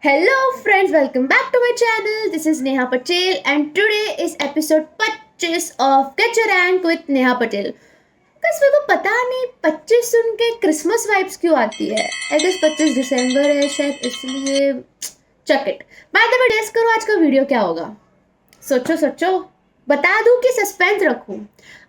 Hello friends, welcome back to my channel. This is Neha Patel and today is episode 25 of Get Your Rank with Neha Patel. बस मेरे को पता नहीं 25 सुन के Christmas vibes क्यों आती है. आई गेस 25 दिसंबर है शायद इसलिए. Check it. By the way guess करो आज का वीडियो क्या होगा. सोचो बता दूं कि सस्पेंस रखूं.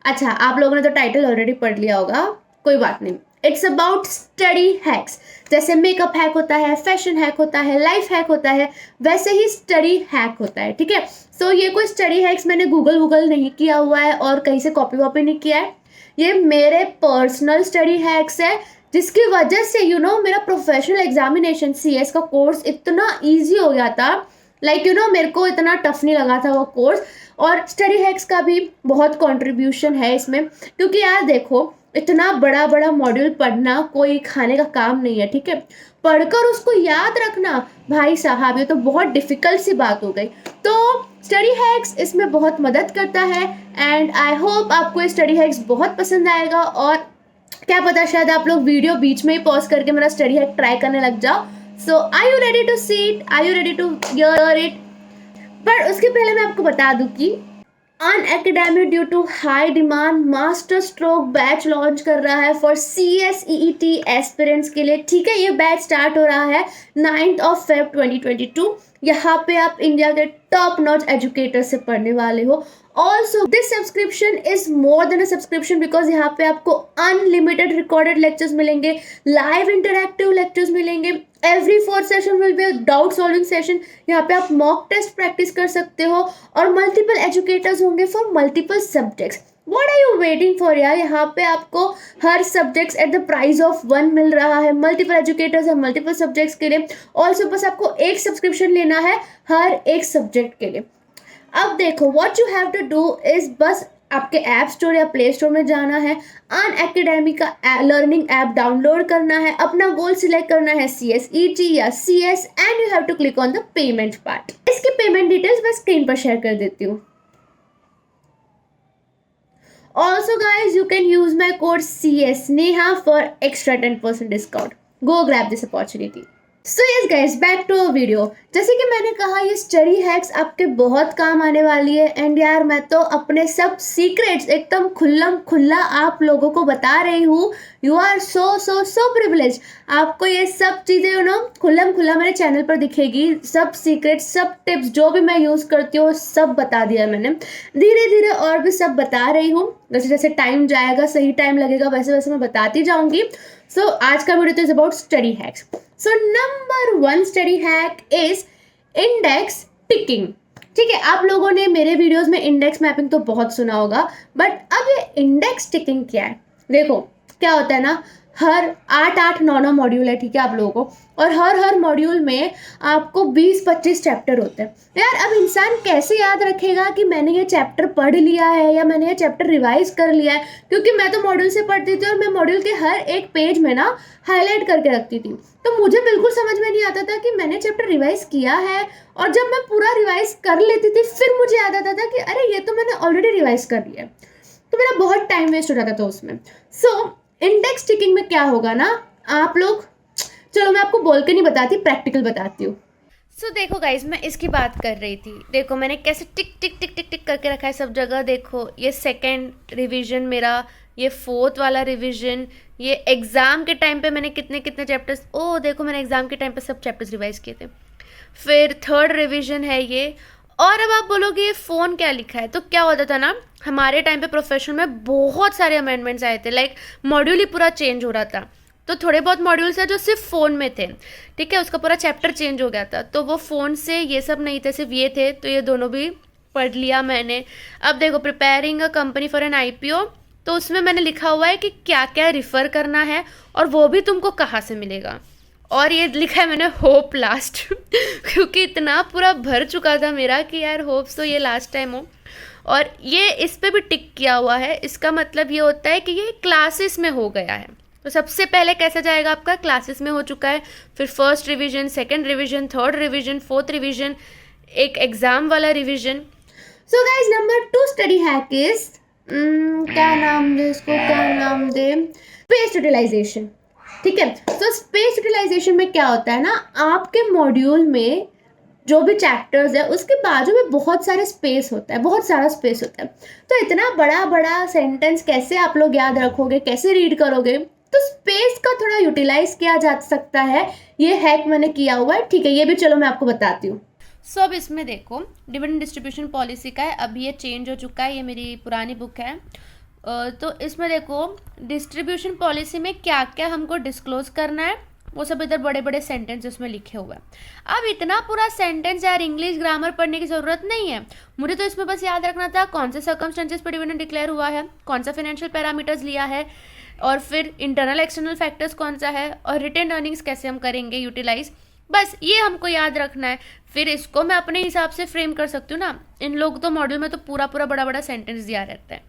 अच्छा, आप लोगों ने तो टाइटल ऑलरेडी पढ़ लिया होगा, कोई बात नहीं. It's about study hacks. जैसे मेकअप हैक होता है, फैशन हैक होता है, लाइफ हैक होता है, वैसे ही स्टडी हैक होता है. ठीक है. सो ये कोई स्टडी हैक्स मैंने गूगल नहीं किया हुआ है और कहीं से कॉपी वॉपी नहीं किया है. ये मेरे पर्सनल स्टडी हैक्स है जिसकी वजह से मेरा प्रोफेशनल एग्जामिनेशन CS का कोर्स इतना ईजी हो गया था. मेरे को इतना टफ नहीं लगा था वो कोर्स. और स्टडी हैक्स का भी बहुत कंट्रीब्यूशन है इसमें, क्योंकि यार देखो, इतना बड़ा मॉड्यूल पढ़ना कोई खाने का काम नहीं है. ठीक है. पढ़कर उसको याद रखना, भाई साहब, ये तो बहुत डिफिकल्ट सी बात हो गई. तो स्टडी हैक्स इसमें बहुत मदद करता है एंड आई होप आपको ये स्टडी हैक्स बहुत पसंद आएगा. और क्या पता शायद आप लोग वीडियो बीच में ही पॉज करके मेरा स्टडी हैक ट्राई करने लग जाओ. So are you ready to see it? Are you ready to hear it? पर उसके पहले मैं आपको बता दूं कि Unacademy due to high demand master stroke batch launch कर रहा है फॉर CSEET एस्पिरेंट्स के लिए. ठीक है. ये बैच स्टार्ट हो रहा है 9 February 2022. यहाँ पे आप इंडिया के टॉप नॉच एजुकेटर से पढ़ने वाले हो. Also this subscription is more than a subscription because यहाँ पे आपको अनलिमिटेड रिकॉर्डेड लेक्चर्स मिलेंगे, लाइव इंटरैक्टिव लेक्चर्स मिलेंगे. Every 4 session will be a doubt solving session. यहाँ पे आप मॉक टेस्ट प्रैक्टिस कर सकते हो और मल्टीपल एजुकेटर्स होंगे for multiple subjects. What are you waiting for यार? यहाँ पे आपको हर subjects at the price of 1 मिल रहा है. मल्टीपल एजुकेटर्स है मल्टीपल सब्जेक्ट्स के लिए. ऑल्सो बस आपको एक सब्सक्रिप्शन लेना है हर एक सब्जेक्ट के लिए. अब देखो, what you have to do is बस आपके ऐप स्टोर या प्ले स्टोर में जाना है, अनअकैडमी का लर्निंग ऐप डाउनलोड करना है, अपना गोल सिलेक्ट करना है CSET या CS and you have to click on the payment part. इसकी पेमेंट डिटेल्स मैं स्क्रीन पर शेयर कर देती हूँ. Also guys, you can use my code CSNEHA for extra 10% discount. Go grab this opportunity. So yes guys, back to our video. जैसे कि मैंने कहा, ये स्टडी हैक्स आपके बहुत काम आने वाली है. एंड यार मैं तो अपने सब सीक्रेट्स एकदम खुला आप लोगों को बता रही हूँ. You are so privilege. आपको ये सब चीज़ें खुला मेरे चैनल पर दिखेगी. सब सीक्रेट्स, सब टिप्स जो भी मैं यूज़ करती हूँ सब बता दिया मैंने. धीरे धीरे और भी सब बता रही हूँ. जैसे जैसे टाइम जाएगा, सही टाइम लगेगा, वैसे वैसे मैं बताती जाऊँगी. सो आज का वीडियो तो is about study hacks. So number 1 study hack is index ticking. ठीक है. आप लोगों ने मेरे वीडियोस में इंडेक्स मैपिंग तो बहुत सुना होगा, बट अब ये इंडेक्स टिकिंग क्या है? देखो क्या होता है ना, हर 8-9 मॉड्यूल है. ठीक है आप लोगों को, और हर मॉड्यूल में आपको 20-25 चैप्टर होते हैं. यार अब इंसान कैसे याद रखेगा कि मैंने ये चैप्टर पढ़ लिया है या मैंने ये चैप्टर रिवाइज कर लिया है? क्योंकि मैं तो मॉड्यूल से पढ़ती थी और मैं मॉड्यूल के हर एक पेज में ना हाईलाइट करके रखती थी. तो मुझे बिल्कुल समझ में नहीं आता था कि मैंने चैप्टर रिवाइज किया है. और जब मैं पूरा रिवाइज कर लेती थी फिर मुझे याद आता था कि अरे ये तो मैंने ऑलरेडी रिवाइज कर लिया है. तो मेरा बहुत टाइम वेस्ट हो जाता था उसमें. सो इंडेक्स टिकिंग में क्या होगा ना, आप लोग, चलो मैं आपको बोल के नहीं बताती, प्रैक्टिकल बताती हूँ. सो देखो गाइज, मैं इसकी बात कर रही थी. देखो मैंने कैसे टिक टिक टिक टिक टिक करके रखा है सब जगह. देखो ये 2nd रिवीजन मेरा, ये 4th वाला रिवीजन, ये एग्ज़ाम के टाइम पे मैंने कितने चैप्टर्स, देखो मैंने एग्ज़ाम के टाइम पे सब चैप्टर्स रिवाइज किए थे. फिर 3rd रिवीजन है ये. और अब आप बोलोगे ये फ़ोन क्या लिखा है? तो क्या होता था ना, हमारे टाइम पे प्रोफेशनल में बहुत सारे अमेंडमेंट्स आए थे. मॉड्यूल ही पूरा चेंज हो रहा था. तो थोड़े बहुत मॉड्यूल्स है जो सिर्फ फ़ोन में थे. ठीक है. उसका पूरा चैप्टर चेंज हो गया था. तो वो फ़ोन से ये सब नहीं थे, सिर्फ ये थे. तो ये दोनों भी पढ़ लिया मैंने. अब देखो, preparing a company for an IPO, तो उसमें मैंने लिखा हुआ है कि क्या क्या रिफ़र करना है और वो भी तुमको कहाँ से मिलेगा. और ये लिखा है मैंने होप लास्ट क्योंकि इतना पूरा भर चुका था मेरा कि यार होप्स तो ये लास्ट टाइम हो. और ये इस पे भी टिक किया हुआ है. इसका मतलब ये होता है कि ये क्लासेस में हो गया है. तो सबसे पहले कैसा जाएगा आपका? क्लासेस में हो चुका है. फिर 1st revision, 2nd revision, 3rd revision, 4th revision, एक एग्ज़ाम वाला revision. So guys, number 2 study hack is, क्या नाम दे इसको, क्या नाम दे, स्पेस यूटिलाइजेशन. ठीक है। तो स्पेस यूटिलाइजेशन में क्या होता है ना, आपके मॉड्यूल में जो भी चैप्टर्स है उसके बाजू में बहुत सारे स्पेस होता है, बहुत सारा स्पेस होता है। तो इतना बड़ा बड़ा सेंटेंस कैसे आप लोग याद रखोगे, कैसे रीड करोगे? तो स्पेस का थोड़ा यूटिलाइज किया जा सकता है, ये हैक मैंने किया हुआ है, ठीक है, ये भी चलो मैं आपको बताती हूँ। सो अब इसमें देखो डिविडेंड डिस्ट्रीब्यूशन पॉलिसी का है, अब ये चेंज हो चुका है, ये मेरी पुरानी बुक है। तो इसमें देखो डिस्ट्रीब्यूशन पॉलिसी में क्या क्या हमको डिस्क्लोज करना है, वो सब इधर बड़े बड़े सेंटेंस उसमें लिखे हुए हैं। अब इतना पूरा सेंटेंस यार इंग्लिश ग्रामर पढ़ने की ज़रूरत नहीं है, मुझे तो इसमें बस याद रखना था कौन से सर्कमस्टेंसेस पर डिविडेंड डिक्लेयर हुआ है, कौन सा फाइनेंशियल पैरामीटर्स लिया है, और फिर इंटरनल एक्सटर्नल फैक्टर्स कौन सा है, और रिटेन अर्निंग्स कैसे हम करेंगे यूटिलाइज, बस ये हमको याद रखना है। फिर इसको मैं अपने हिसाब से फ्रेम कर सकती हूँ ना। इन लोग तो मॉड्यूल में तो पूरा पूरा बड़ा बड़ा सेंटेंस दिया रहता है।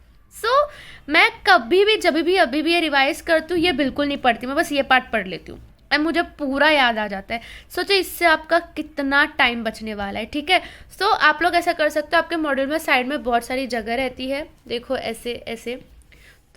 मैं कभी भी जब भी अभी भी ये रिवाइज करती हूँ, ये बिल्कुल नहीं पढ़ती, मैं बस ये पार्ट पढ़ लेती हूँ और मुझे पूरा याद आ जाता है। सोचो इससे आपका कितना टाइम बचने वाला है, ठीक है। आप लोग ऐसा कर सकते हो, आपके मॉड्यूल में साइड में बहुत सारी जगह रहती है, देखो ऐसे ऐसे,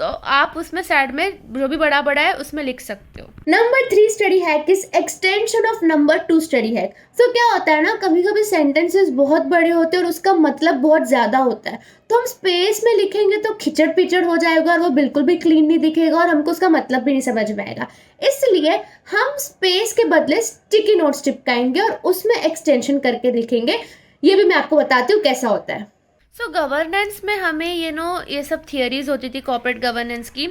तो आप उसमें साइड में जो भी बड़ा बड़ा है उसमें लिख सकते हो। Number 3 study hack is extension of number 2 study hack. तो क्या होता है ना, कभी कभी सेंटेंसेस बहुत बड़े होते हैं और उसका मतलब बहुत ज़्यादा होता है, तो हम स्पेस में लिखेंगे तो खिचड़ पिचड़ हो जाएगा और वो बिल्कुल भी क्लीन नहीं दिखेगा और हमको उसका मतलब भी नहीं समझ में आएगा। इसलिए हम स्पेस के बदले स्टिकी नोट्स चिपकाएंगे और उसमें एक्सटेंशन करके लिखेंगे। ये भी मैं आपको बताती हूँ कैसा होता है। गवर्नेंस में हमें ये सब थियरीज होती थी कॉर्पोरेट गवर्नेंस की।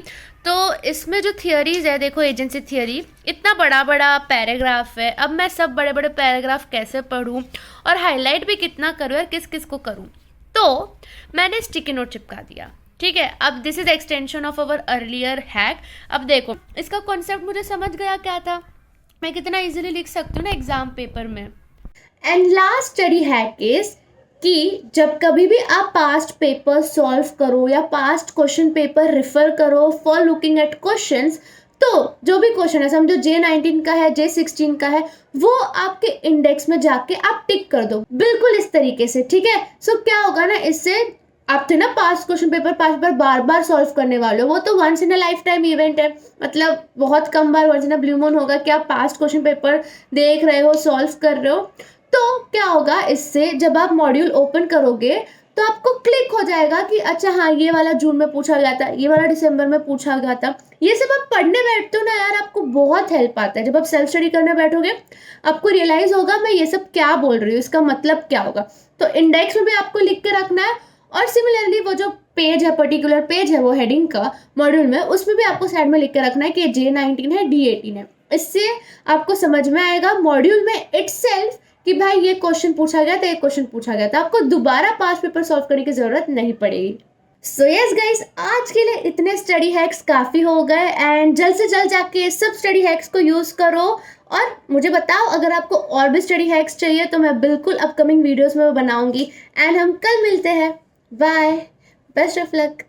तो इसमें जो थियरीज है, देखो एजेंसी थियरी, इतना बड़ा बड़ा पैराग्राफ है। अब मैं सब बड़े बड़े पैराग्राफ कैसे पढूं और हाईलाइट भी कितना करूं और किस किस को करूं, तो मैंने स्टिकी नोट चिपका दिया, ठीक है। अब this is extension of our earlier hack. अब देखो इसका कॉन्सेप्ट मुझे समझ गया क्या था, मैं कितना इजीली लिख सकती हूँ ना एग्जाम पेपर में। And last study hack is कि जब कभी भी आप पास्ट पेपर सॉल्व करो या पास्ट क्वेश्चन पेपर रेफर करो फॉर लुकिंग एट क्वेश्चंस, तो जो भी क्वेश्चन है, समझो J19 का है, J16 का है, वो आपके इंडेक्स में जाके आप टिक कर दो, बिल्कुल इस तरीके से, ठीक है। क्या होगा ना, इससे आप थे ना पास्ट क्वेश्चन पेपर पांच बार बार बार सॉल्व करने वाले हो, वो तो once in a lifetime event है, मतलब बहुत कम बार once in a blue moon होगा कि आप पास्ट क्वेश्चन पेपर देख रहे हो, सॉल्व कर रहे हो। तो क्या होगा, इससे जब आप मॉड्यूल ओपन करोगे तो आपको क्लिक हो जाएगा कि अच्छा हाँ, ये वाला जून में पूछा गया था, ये वाला दिसंबर में पूछा गया था। ये सब आप पढ़ने बैठते हो ना यार, आपको बहुत हेल्प आता है। जब आप सेल्फ स्टडी करने बैठोगे आपको रियलाइज होगा मैं ये सब क्या बोल रही हूँ, इसका मतलब क्या होगा। तो इंडेक्स में भी आपको लिख के रखना है, और सिमिलरली वो जो पेज है, पर्टिकुलर पेज है वो हेडिंग का मॉड्यूल में, उसमें भी आपको साइड में लिख के रखना है कि J19 है, D18 है। इससे आपको समझ में आएगा मॉड्यूल में इटसेल्फ कि भाई ये क्वेश्चन पूछा गया था, एक क्वेश्चन पूछा गया था, आपको दोबारा पास्ट पेपर सॉल्व करने की जरूरत नहीं पड़ेगी। सो यस गाइस, आज के लिए इतने स्टडी हैक्स काफ़ी हो गए, एंड जल्द से जल्द जाके सब स्टडी हैक्स को यूज़ करो और मुझे बताओ अगर आपको और भी स्टडी हैक्स चाहिए तो मैं बिल्कुल अपकमिंग वीडियोस में बनाऊंगी। एंड हम कल मिलते हैं, बाय, बेस्ट ऑफ लक।